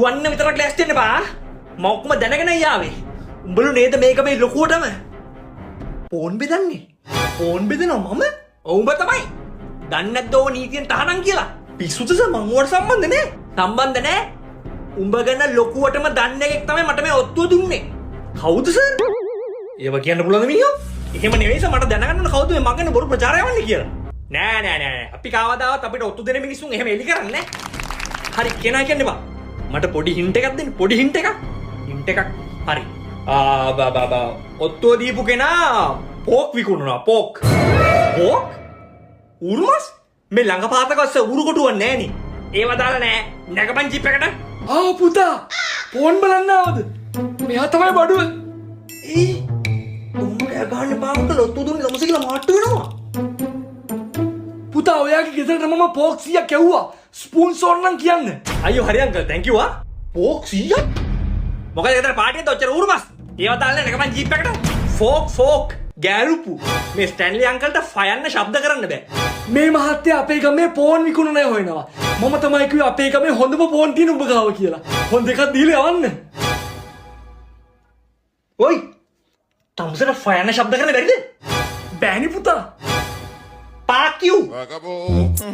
දුවන්න විතරක් ලෑස්ති වෙන්න බා. මම ඔක්කොම දැනගෙන යාවේ. උඹලු නේද මේක මේ ලොකුවටම ෆෝන් බෙදන්නේ. ෆෝන් බෙදනවා මම? ඔව් උඹ තමයි. දන්නේ නැද්ද ඕ නීතියෙන් තහනම් කියලා? පිස්සුද සර් මං උවට සම්බන්ධ නෑ. සම්බන්ධ නෑ. උඹ ගැන ලොකුවටම දන්න එකෙක් තමයි මට මේ ඔත්තුව දුන්නේ. කවුද සර්? ඒව කියන්න පුළුවන්ද මිනිහෝ? එහෙම නෙවෙයි සර් මට දැනගන්න ඕන කවුද මේ මං ගැන බොරු ප්‍රචාරය යවන්නේ කියලා. නෑ. අපි කවදාවත් අපිට ඔත්තු දෙන මිනිස්සුන් එහෙම එලි කරන්නේ නෑ. හරි කෙනා කියන්න බා. මට පොඩි හින්ට් එකක් දෙන්න. පොඩි හින්ට් එකක්. හින්ට් එකක්. හරි. ඔත්තුව දීපු කෙනා පෝක් විකුණනවා. පෝක්. පෝක්? උරුමස්? මේ ළඟ පාතකස්ස උරු කොටුවක් නෑනේ. ඒව දාලා නෑ. නැගපන් ජිප් එකට. පුතා ෆෝන් බලන්න ආවද? මෙයා තමයි බඩුව. උඹ ගහන්න පාවක ලොත්තු දුන්නේ ළමස කියලා මාට්ටු වෙනවා. පුතා ඔයාගේ ගෙදරට මම පෝක් 100ක් කැව්වා. ස්පූන්ස් ඕන නම් කියන්න. අයියෝ හරි අංකල් thank you ආ. පෝක් 100ක්? මොකද ගෙදර පාටියෙත් ඔච්චර උරුමස්. ඒව දාලා නැගපන් ජිප් එකට. ෆෝක් ගෑරුපු. මේ ස්ටැන්ලි අංකල්ට ෆයන්න ශබ්ද කරන්න බෑ. මේ මහත්තයා අපේ ගමේ ෆෝන් විකුණන අය හොයනවා. මම තමයි කිව්වේ අපේ ගමේ හොඳම ෆෝන් තියෙන උඹ ගාව කියලා. ෆෝන් දෙකක් දීලා යවන්න. ඔයි. තමුසට ෆයන්න ශබ්ද කරන්න බැරිද? බෑනි පුතා. Park you. Vagabundo.